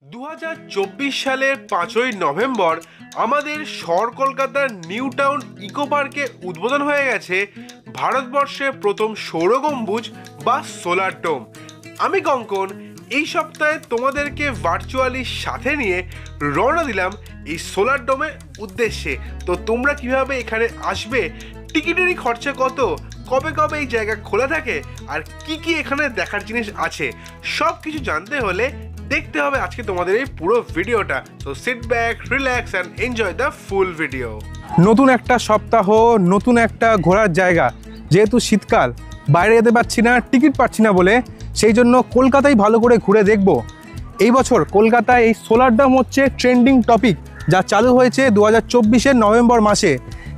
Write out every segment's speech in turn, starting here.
2024 সালের 5ই নভেম্বর আমাদের শহর কলকাতার নিউ টাউন ইকো পার্কে উদ্বোধন হয়ে গেছে ভারতবর্ষের প্রথম সৌর গম্বুজ বা সোলার ডোম। আমি কঙ্কন এই সপ্তাহে তোমাদেরকে ভার্চুয়ালি সাথে নিয়ে রওনা দিলাম এই সোলার ডোমের উদ্দেশ্যে। তো তোমরা কিভাবে এখানে আসবে, টিকিটেরই খরচা কত, কবে কবে এই জায়গা খোলা থাকে, আর কি কি এখানে দেখার জিনিস আছে, সব কিছু জানতে হলে দেখতে হবে আজকে তোমাদের এই পুরো ভিডিওটা। So sit back, relax and enjoy the full video. নতুন একটা সপ্তাহ, নতুন একটা ঘোরার জায়গা। যেহেতু শীতকাল, বাইরে যেতে পারছি না, টিকিট পাচ্ছি না বলে, সেই জন্য কলকাতায় ভালো করে ঘুরে দেখব। এই বছর কলকাতায় এই সোলার ডোম হচ্ছে ট্রেন্ডিং টপিক, যা চালু হয়েছে 2024-এর নভেম্বর মাসে।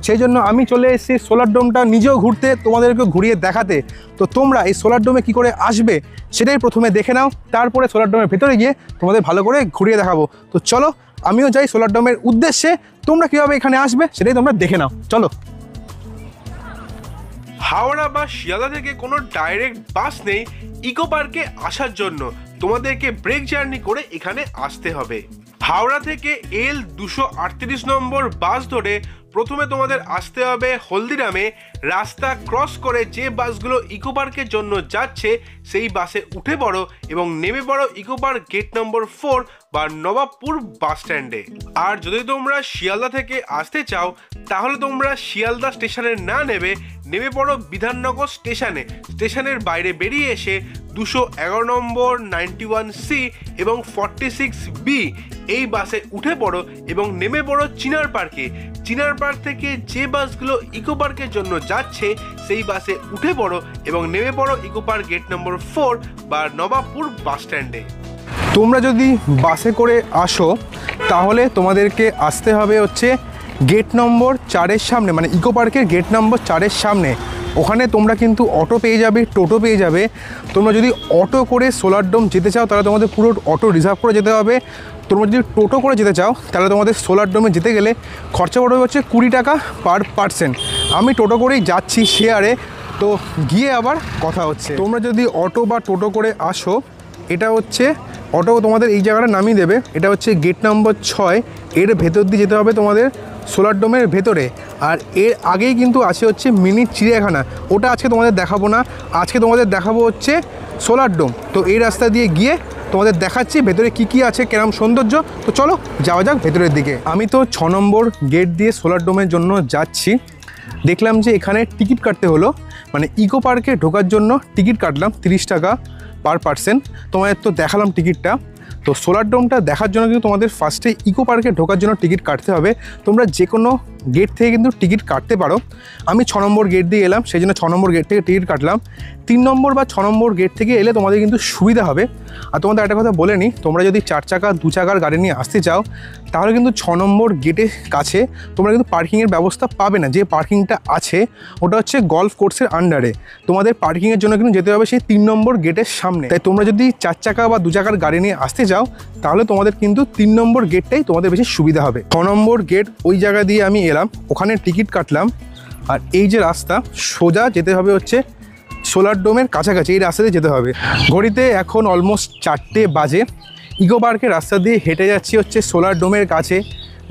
সেই জন্য আমি চলে এসেছি সোলার ডোমটা নিজেও ঘুরতে, তোমাদেরকে ঘুরিয়ে দেখাতে। তো তোমরা এই সোলার ডোমে কী করে আসবে সেটাই প্রথমে দেখে নাও, তারপরে সোলার ডোমের ভেতরে গিয়ে তোমাদের ভালো করে ঘুরিয়ে দেখাবো। তো চলো আমিও যাই সোলার ডোমের উদ্দেশ্যে, তোমরা কীভাবে এখানে আসবে সেটাই তোমরা দেখে নাও, চলো। হাওড়া বা শিয়ালদা থেকে কোনো ডাইরেক্ট বাস নেই ইকো পার্কে আসার জন্য, তোমাদেরকে ব্রেক জার্নি করে এখানে আসতে হবে। হাওড়া থেকে এল 238 নম্বর বাস ধরে প্রথমে তোমাদের আসতে হবে হলদিরামে। রাস্তা ক্রস করে যে বাসগুলো ইকো পার্কের জন্য যাচ্ছে সেই বাসে উঠে পড়ো এবং নেমে পড়ো ইকো পার্ক গেট নম্বর 4 বা নবাবপুর বাস স্ট্যান্ডে। আর যদি তোমরা শিয়ালদা থেকে আসতে চাও তাহলে তোমরা শিয়ালদা স্টেশনে না নেমে পড়ো বিধাননগর স্টেশনে। স্টেশনের বাইরে বেরিয়ে এসে 211 নম্বর, 91C এবং 46B এই বাসে উঠে পড়ো এবং নেমে পড়ো চিনার পার্কে। চিনার পার্ক থেকে যে বাসগুলো ইকো পার্কের জন্য যাচ্ছে সেই বাসে উঠে পড়ো এবং নেমে পড়ো ইকো পার্ক গেট নম্বর 4 বা নবাবপুর বাস স্ট্যান্ডে। তোমরা যদি বাসে করে আসো তাহলে তোমাদেরকে আসতে হবে হচ্ছে গেট নম্বর 4-এর সামনে, মানে ইকো পার্কের গেট নম্বর 4-এর সামনে। ওখানে তোমরা কিন্তু অটো পেয়ে যাবে, টোটো পেয়ে যাবে। তোমরা যদি অটো করে সোলার ডোম যেতে চাও তাহলে তোমাদের পুরো অটো রিজার্ভ করে যেতে হবে। তোমরা যদি টোটো করে যেতে চাও তাহলে তোমাদের সোলার ডোমে যেতে গেলে খরচা পড়বে হচ্ছে 20 টাকা পার পার্সন। আমি টোটো করেই যাচ্ছি শেয়ারে, তো গিয়ে আবার কথা হচ্ছে। তোমরা যদি অটো বা টোটো করে আসো, এটা হচ্ছে অটো তোমাদের এই জায়গাটা নামিয়ে দেবে। এটা হচ্ছে গেট নম্বর 6, এর ভেতর দিয়ে যেতে হবে তোমাদের সোলার ডোমের ভেতরে। আর এর আগেই কিন্তু আছে হচ্ছে মিনি চিড়িয়াখানা, ওটা আজকে তোমাদের দেখাবো না, আজকে তোমাদের দেখাবো হচ্ছে সোলার ডোম। তো এই রাস্তা দিয়ে গিয়ে তোমাদের দেখাচ্ছি ভেতরে কি কি আছে, কেরম সৌন্দর্য। তো চলো যাওয়া যাক ভেতরের দিকে। আমি তো 6 নম্বর গেট দিয়ে সোলার ডোমের জন্য যাচ্ছি। দেখলাম যে এখানে টিকিট কাটতে হলো, মানে ইকো পার্কে ঢোকার জন্য টিকিট কাটলাম 30 টাকা পার পার্সন। তোমাদের তো দেখালাম টিকিটটা। তো সোলার ডোমটা দেখার জন্য কিন্তু তোমাদের ফার্স্টে ইকো পার্কে ঢোকার জন্য টিকিট কাটতে হবে। তোমরা যে কোনো গেট থেকে কিন্তু টিকিট কাটতে পারো। আমি 6 নম্বর গেট দিয়ে এলাম, সেই জন্য 6 নম্বর গেট থেকে টিকিট কাটলাম। 3 নম্বর বা 6 নম্বর গেট থেকে এলে তোমাদের কিন্তু সুবিধা হবে। আর তোমাদের একটা কথা বলে নিই, তোমরা যদি 4 চাকা 2 চাকার গাড়ি নিয়ে আসতে চাও তাহলে কিন্তু 6 নম্বর গেটের কাছে তোমরা কিন্তু পার্কিংয়ের ব্যবস্থা পাবে না। যে পার্কিংটা আছে ওটা হচ্ছে গলফ কোর্সের আন্ডারে। তোমাদের পার্কিংয়ের জন্য কিন্তু যেতে হবে সেই 3 নম্বর গেটের সামনে। তাই তোমরা যদি 4 চাকা বা 2 চাকার গাড়ি নিয়ে আসতে চাও তাহলে তোমাদের কিন্তু 3 নম্বর গেটটাই তোমাদের বেশি সুবিধা হবে। 6 নম্বর গেট ওই জায়গা দিয়ে আমি এলাম, ওখানে টিকিট কাটলাম। আর এই যে রাস্তা সোজা যেতে হবে হচ্ছে সোলার ডোমের কাছাকাছি, এই রাস্তা দিয়ে যেতে হবে। ঘড়িতে এখন অলমোস্ট 4টে বাজে। ইকো পার্কের রাস্তা দিয়ে হেঁটে যাচ্ছি হচ্ছে সোলার ডোমের কাছে।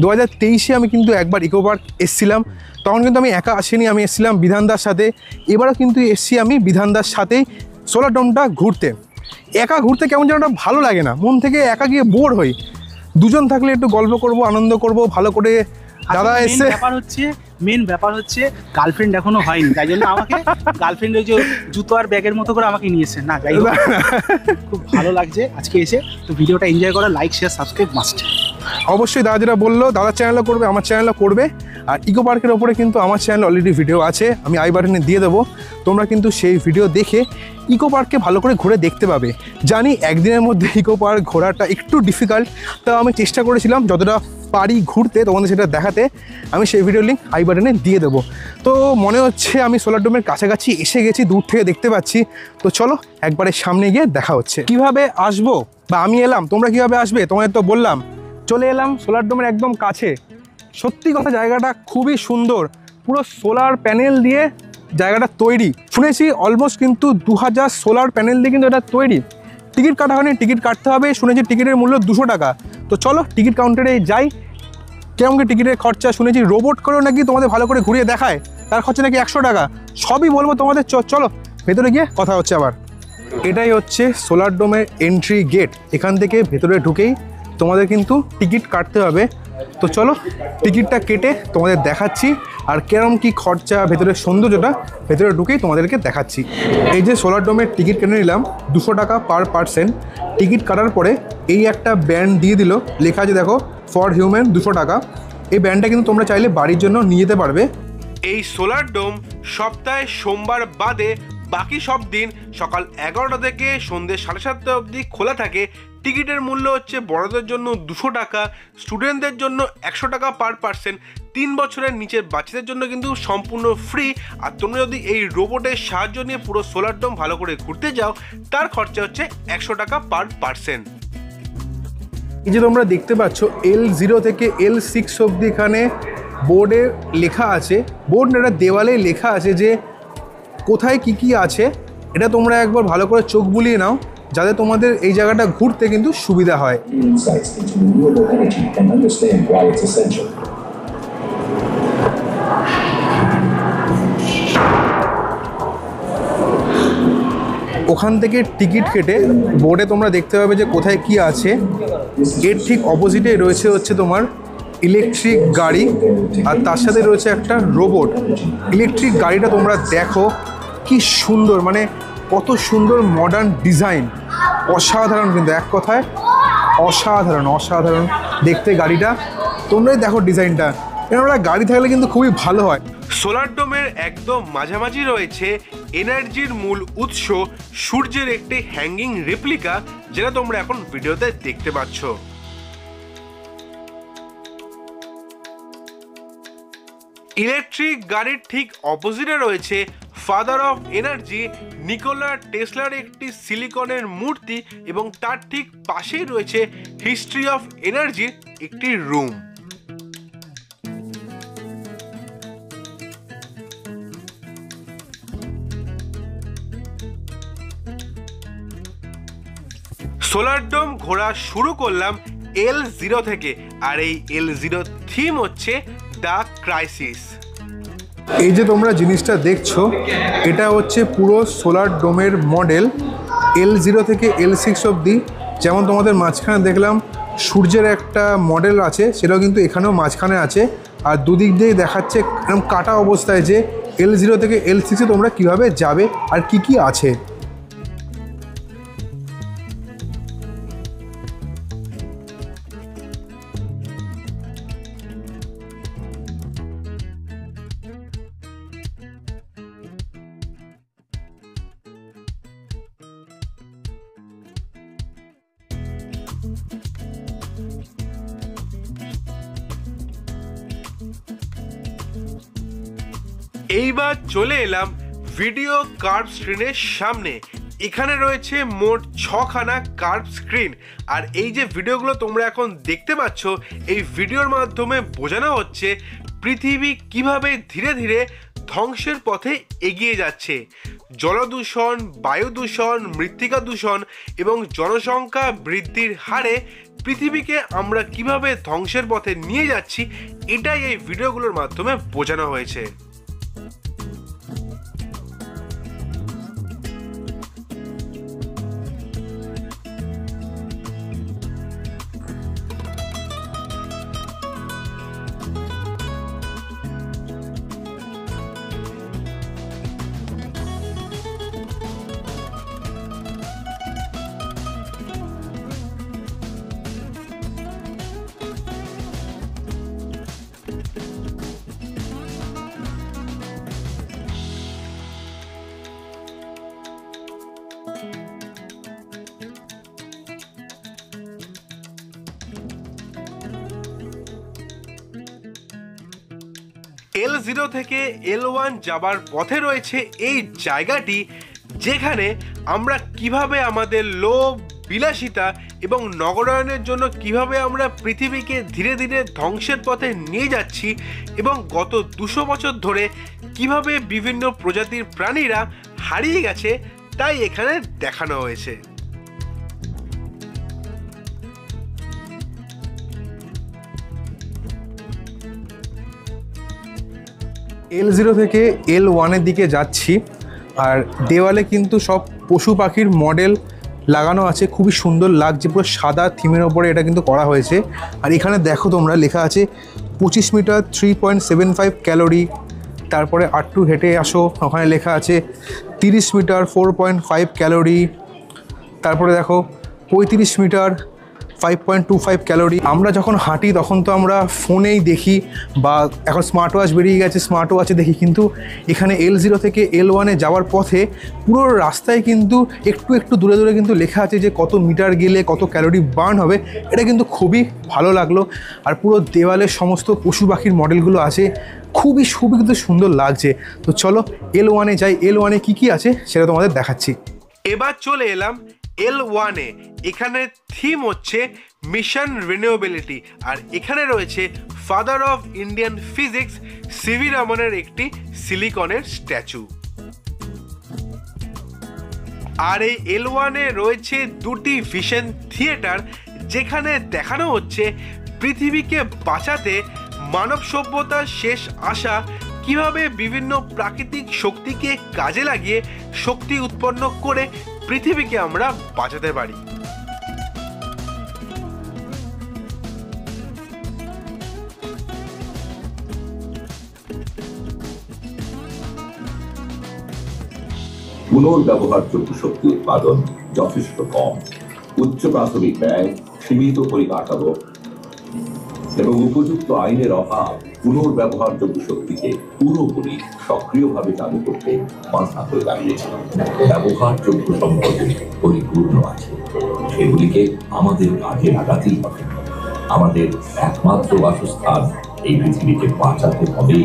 2023-এ আমি কিন্তু একবার ইকো পার্ক এসেছিলাম, তখন কিন্তু আমি একা আসিনি, আমি এসেছিলাম বিধানদার সাথে। এবারও কিন্তু এসছি আমি বিধানদার সাথেই সোলার ডোমটা ঘুরতে। একা ঘুরতে কেমন যেন একটা ভালো লাগে না, মন থেকে একা গিয়ে বোর হই। দুজন থাকলে একটু গল্প করব, আনন্দ করব ভালো করে। দাদা এসে মেন ব্যাপার হচ্ছে গার্লফ্রেন্ড এখনো হয়নি, তাই জন্য আমাকে গার্লফ্রেন্ড ওই যে জুতো আর ব্যাগের মতো করে আমাকে নিয়েছে না। যাই হোক, খুব ভালো লাগছে আজকে এসে। তো ভিডিওটা এনজয় করা, লাইক শেয়ার সাবস্ক্রাইব মাস্ট। অবশ্যই দাদা যেটা বললো, দাদার চ্যানেলও করবে, আমার চ্যানেলও করবে। আর ইকো পার্কের ওপরে কিন্তু আমার চ্যানেল অলরেডি ভিডিও আছে, আমি আই বাটনে দিয়ে দেবো। তোমরা কিন্তু সেই ভিডিও দেখে ইকো পার্ককে ভালো করে ঘুরে দেখতে পাবে। জানি একদিনের মধ্যে ইকো পার্ক ঘোরাটা একটু ডিফিকাল্ট, তাও আমি চেষ্টা করেছিলাম যতটা পারি ঘুরতে তোমাদের সেটা দেখাতে। আমি সেই ভিডিও লিঙ্ক আই বাটনে দিয়ে দেবো। তো মনে হচ্ছে আমি সোলার ডোমের কাছাকাছি এসে গেছি, দূর থেকে দেখতে পাচ্ছি। তো চলো একবারে সামনে গিয়ে দেখা হচ্ছে। কিভাবে আসবো বা আমি এলাম, তোমরা কিভাবে আসবে তোমাদের তো বললাম। চলে এলাম সোলার ডোমের একদম কাছে। সত্যি কথা জায়গাটা খুবই সুন্দর, পুরো সোলার প্যানেল দিয়ে জায়গাটা তৈরি। শুনেছি অলমোস্ট কিন্তু 2000 সোলার প্যানেল দিয়ে কিন্তু এটা তৈরি। টিকিট কাটা হয়নি, টিকিট কাটতে হবে। শুনেছি টিকিটের মূল্য 200 টাকা। তো চলো টিকিট কাউন্টারে যাই। কেমন কি টিকিটের খরচা? শুনেছি রোবট করেও নাকি তোমাদের ভালো করে ঘুরিয়ে দেখায়, তার খরচা নাকি 100 টাকা। সবই বলবো তোমাদের। চলো ভেতরে গিয়ে কথা হচ্ছে আবার। এটাই হচ্ছে সোলার ডোমের এন্ট্রি গেট। এখান থেকে ভেতরে ঢুকেই তোমাদের কিন্তু টিকিট কাটতে হবে। তো চলো টিকিটটা কেটে তোমাদের দেখাচ্ছি, আর কেরম কি খরচা, ভেতরের সৌন্দর্যটা ভেতরে ঢুকেই তোমাদেরকে দেখাচ্ছি। এই যে সোলার ডোমের টিকিট কেটে নিলাম 200 টাকা পার পার্সন। টিকিট কাটার পরে এই একটা ব্যান্ড দিয়ে দিল, লেখা আছে দেখো ফর হিউম্যান 200 টাকা। এই ব্যান্ডটা কিন্তু তোমরা চাইলে বাড়ির জন্য নিয়ে যেতে পারবে। এই সোলার ডোম সপ্তাহে সোমবার বাদে বাকি সব দিন সকাল 11টা থেকে সন্ধ্যে 7:30 অবধি খোলা থাকে। টিকিটের মূল্য হচ্ছে বড়দের জন্য 200 টাকা, স্টুডেন্টদের জন্য 100 টাকা পার পার্সন। 3 বছরের নিচের বাচ্চাদের জন্য কিন্তু সম্পূর্ণ ফ্রি। আর তোমরা যদি এই রোবটের সাহায্য নিয়ে পুরো সোলার ডোম ভালো করে ঘুরতে যাও, তার খরচা হচ্ছে 100 টাকা পার পার্সন। এই যে তোমরা দেখতে পাচ্ছ L0 থেকে L6 অবধি এখানে বোর্ডে লেখা আছে। বোর্ড এটা দেওয়ালে লেখা আছে যে কোথায় কি কি আছে। এটা তোমরা একবার ভালো করে চোখ বুলিয়ে নাও, যাতে তোমাদের এই জায়গাটা ঘুরতে কিন্তু সুবিধা হয়। Insights into renewable energy and understand why it's essential. ওখান থেকে টিকিট কেটে বোর্ডে তোমরা দেখতে পাবে যে কোথায় কি আছে। এর ঠিক অপোজিটে রয়েছে হচ্ছে তোমার ইলেকট্রিক গাড়ি, আর তার সাথে রয়েছে একটা রোবট। ইলেকট্রিক গাড়িটা তোমরা দেখো কি সুন্দর, মানে কত সুন্দর মডার্ন ডিজাইন, অসাধারণ। কিন্তু এক কথায় অসাধারণ অসাধারণ দেখতে গাড়িটা। তোমরাই দেখো ডিজাইনটা। এরকম গাড়ি থাকলে কিন্তু খুবই ভালো হয়। সোলার ডোমের একদম মাঝামাঝি রয়েছে এনার্জির মূল উৎস সূর্যের একটি হ্যাঙ্গিং রেপ্লিকা, যেটা তোমরা এখন ভিডিওতে দেখতে পাচ্ছ। ইলেকট্রিক গাড়ির ঠিক অপোজিটে রয়েছে ফাদার অফ এনার্জি নিকোলা টেসলার একটি সিলিকনের মূর্তি, এবং তার ঠিক পাশেই রয়েছে হিস্ট্রি অফ এনার্জির একটি রুম। সোলার ডোম ঘোরা শুরু করলাম L0 থেকে, আর এই L0 থিম হচ্ছে দ্য ক্রাইসিস। এই যে তোমরা জিনিসটা দেখছো, এটা হচ্ছে পুরো সোলার ডোমের মডেল L0 থেকে L6 অবধি। যেমন তোমাদের মাঝখানে দেখলাম সূর্যের একটা মডেল আছে, সেটাও কিন্তু এখানেও মাঝখানে আছে। আর দুদিক দিয়ে দেখাচ্ছে এরকম কাটা অবস্থায় যে L0 থেকে L6-এ তোমরা কিভাবে যাবে আর কি কি আছে। এইবার চলে এলাম ভিডিও কার্ভ স্ক্রিনের সামনে। এখানে রয়েছে মোট 6খানা কার্ভ স্ক্রিন। আর এই যে ভিডিওগুলো তোমরা এখন দেখতে পাচ্ছ, এই ভিডিওর মাধ্যমে বোঝানো হচ্ছে পৃথিবী কিভাবে ধীরে ধীরে ধ্বংসের পথে এগিয়ে যাচ্ছে। জলদূষণ, বায়ু দূষণ, মৃত্তিকা দূষণ এবং জনসংখ্যা বৃদ্ধির হারে পৃথিবীকে আমরা কিভাবে ধ্বংসের পথে নিয়ে যাচ্ছি, এটাই এই ভিডিওগুলোর মাধ্যমে বোঝানো হয়েছে। L0 থেকে L1 যাবার পথে রয়েছে এই জায়গাটি, যেখানে আমরা কিভাবে আমাদের লোভ, বিলাসিতা এবং নগরায়নের জন্য কিভাবে আমরা পৃথিবীকে ধীরে ধীরে ধ্বংসের পথে নিয়ে যাচ্ছি, এবং গত 200 বছর ধরে কিভাবে বিভিন্ন প্রজাতির প্রাণীরা হারিয়ে গেছে, তাই এখানে দেখানো হয়েছে। L0 থেকে L1-এর দিকে যাচ্ছি, আর দেওয়ালে কিন্তু সব পশু পাখির মডেল লাগানো আছে, খুবই সুন্দর লাগছে, পুরো সাদা থিমের ওপরে এটা কিন্তু করা হয়েছে। আর এখানে দেখো তোমরা, লেখা আছে 25 মিটার 3.75 ক্যালোরি। তারপরে একটু হেঁটে আসো, ওখানে লেখা আছে 30 মিটার 4.5 ক্যালোরি। তারপরে দেখো 35 মিটার 5.25 ক্যালোরি। আমরা যখন হাঁটি তখন তো আমরা ফোনেই দেখি, বা এখন স্মার্ট ওয়াচ বেরিয়ে গেছে, স্মার্ট ওয়াচে দেখি, কিন্তু এখানে L0 থেকে L1-এ যাওয়ার পথে পুরো রাস্তায় কিন্তু একটু দূরে দূরে কিন্তু লেখা আছে যে কত মিটার গেলে কত ক্যালোরি বার্ন হবে। এটা কিন্তু খুবই ভালো লাগলো। আর পুরো দেওয়ালে সমস্ত পশু পাখির মডেলগুলো আছে, খুবই কিন্তু সুন্দর লাগছে। তো চলো L1-এ যাই, L1-এ কী আছে সেটা তোমাদের দেখাচ্ছি। এবার চলে এলাম L1-এ। এখানে থিম হচ্ছে মিশন রিনিউয়েবিলিটি, আর এখানে রয়েছে father of Indian physics CV রমনের একটি সিলিকনের স্ট্যাচু। আর এই L1-এ রয়েছে দুটি ভিশন থিয়েটার, যেখানে দেখানো হচ্ছে পৃথিবীকে বাঁচাতে মানব সভ্যতার শেষ আশা কিভাবে বিভিন্ন প্রাকৃতিক শক্তিকে কাজে লাগিয়ে শক্তি উৎপন্ন করে পৃথিবীকে আমরা বাঁচাতে পারি। পুনর্ব্যবহারযোগ্য শক্তি উৎপাদন যথেষ্ট কম, উচ্চ প্রাথমিক ব্যয়, সীমিত পরিকাঠামো এবং উপযুক্ত আইনের অভাব পুনর্ব্যবহারযোগ্য শক্তিকে পুরোপুরি সক্রিয়ভাবে চালু করতে বাধা হয়ে দাঁড়িয়েছে। ব্যবহারযোগ্য সম্পদ পরিপূর্ণ আছে, সেগুলিকে আমাদের কাজে লাগাতেই হবে। আমাদের একমাত্র বাসস্থান এই পৃথিবীকে বাঁচাতে হবে,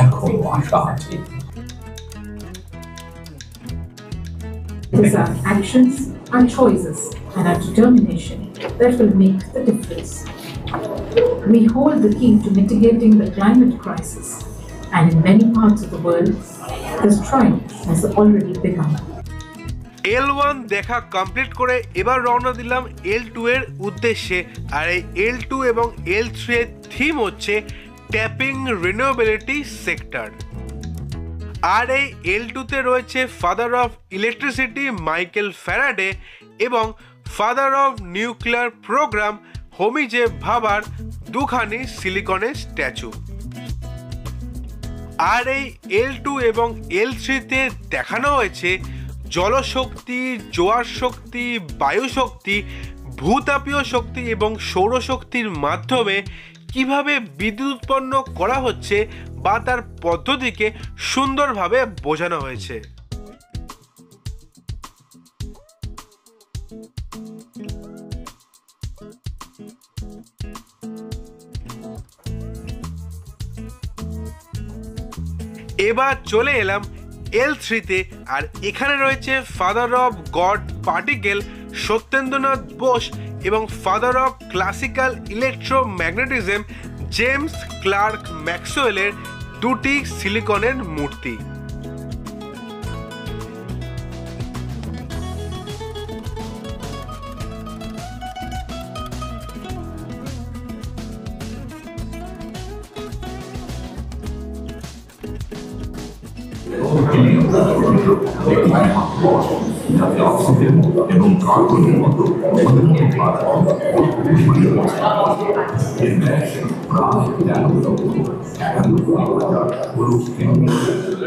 এখন আশা আছে। It is our actions and choices and our determination that will make the difference. We hold the key to mitigating the climate crisis, and in many parts of the world, this triumph has already begun. L1 দেখা complete করে এবার রওনা দিলাম L2 এর উদ্দেশ্যে। আর এই L2 এবং L3 এর থিম হচ্ছে ট্যাপিং রিনিউয়েবিলিটি সেক্টর। আর এই L2-তে রয়েছে father of electricity Michael Faraday এবং father of nuclear program Homi J ভাবার দুখানি সিলিকনের স্ট্যাচু। আর এই L2 এবং L3-তে দেখানো হয়েছে জলশক্তি, জোয়ার শক্তি, বায়ু শক্তি, ভূতাপীয় শক্তি এবং সৌরশক্তির মাধ্যমে কিভাবে বিদ্যুৎ উৎপন্ন করা হচ্ছে বা তার পদ্ধতিকে সুন্দরভাবে বোঝানো হয়েছে। এবার চলে এলাম L3-তে, আর এখানে রয়েছে father of God particle Satyendranath Bose এবং father of classical electromagnetism James Clerk ম্যাক্সওয়েলের দুটি সিলিকনের মূর্তি। এবং কার্বনের মতো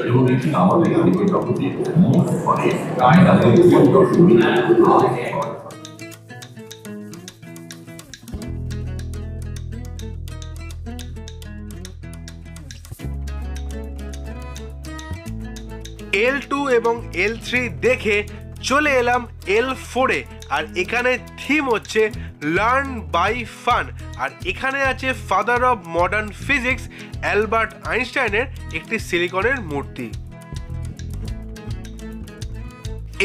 এবং এটি আমাদের জগতের মোট ফলে L2 এবং L3 দেখে চলে এলাম L4-এ, আর এখানে থিম হচ্ছে লার্ন বাই ফান। আর এখানে আছে father of modern physics Albert আইনস্টাইনের একটি সিলিকনের মূর্তি।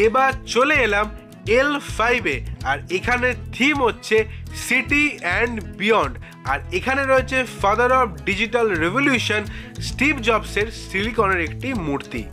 এবার চলে এলাম L5-এ, আর এখানে থিম হচ্ছে সিটি অ্যান্ড বিয়ন্ড। আর এখানে রয়েছে father of digital revolution Steve জবসের সিলিকনের একটি মূর্তি।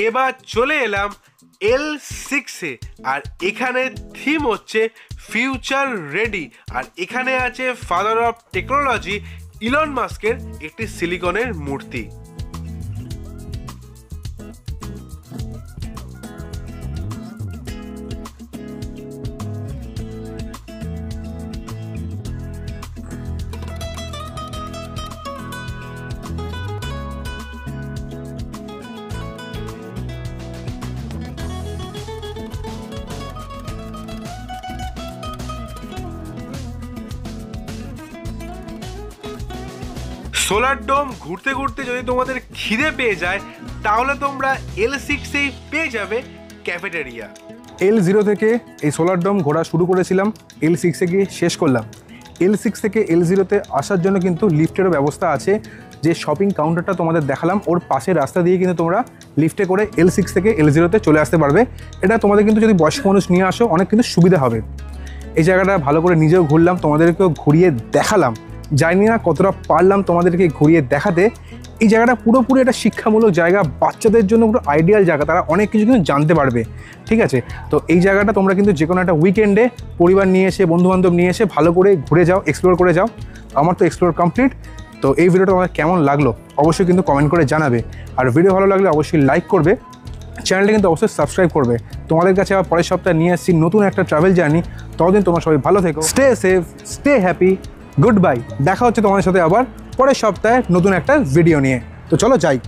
এবার চলে এলাম L6-এ, আর এখানে থিম হচ্ছে ফিউচার রেডি। আর এখানে আছে ফাদার অফ টেকনোলজি ইলন মাস্কের একটি সিলিকনের মূর্তি। সোলার ডোম ঘুরতে ঘুরতে যদি তোমাদের খিদে পেয়ে যায়, তাহলে তোমরা L6-এই পেয়ে যাবে ক্যাফেটেরিয়া। L0 থেকে এই সোলার ডোম ঘোরা শুরু করেছিলাম, L6-এ গিয়ে শেষ করলাম। L6 থেকে L0-তে আসার জন্য কিন্তু লিফটেরও ব্যবস্থা আছে। যে শপিং কাউন্টারটা তোমাদের দেখালাম ওর পাশের রাস্তা দিয়ে কিন্তু তোমরা লিফটে করে L6 থেকে L0-তে চলে আসতে পারবে। এটা তোমাদের কিন্তু যদি বয়স্ক মানুষ নিয়ে আসো অনেক কিন্তু সুবিধা হবে। এই জায়গাটা ভালো করে নিজেও ঘুরলাম, তোমাদেরকেও ঘুরিয়ে দেখালাম। জানি না কতটা পারলাম তোমাদেরকে ঘুরিয়ে দেখাতে। এই জায়গাটা পুরোপুরি একটা শিক্ষামূলক জায়গা, বাচ্চাদের জন্য পুরো আইডিয়াল জায়গা, তারা অনেক কিছু কিন্তু জানতে পারবে। ঠিক আছে, তো এই জায়গাটা তোমরা কিন্তু যে কোনো একটা উইকেন্ডে পরিবার নিয়ে এসে, বন্ধুবান্ধব নিয়ে এসে ভালো করে ঘুরে যাও, এক্সপ্লোর করে যাও। আমার তো এক্সপ্লোর কমপ্লিট। তো এই ভিডিওটা তোমাদের কেমন লাগলো অবশ্যই কিন্তু কমেন্ট করে জানাবে। আর ভিডিও ভালো লাগলে অবশ্যই লাইক করবে, চ্যানেলটা কিন্তু অবশ্যই সাবস্ক্রাইব করবে। তোমাদের কাছে আবার পরের সপ্তাহে নিয়ে আসছি নতুন একটা ট্রাভেল জার্নি। ততদিন তোমরা সবাই ভালো থেকো, stay safe, stay happy, good bye. দেখা হচ্ছে তোমাদের সাথে আবার পরের সপ্তাহে নতুন একটা ভিডিও নিয়ে। তো চলো যাই।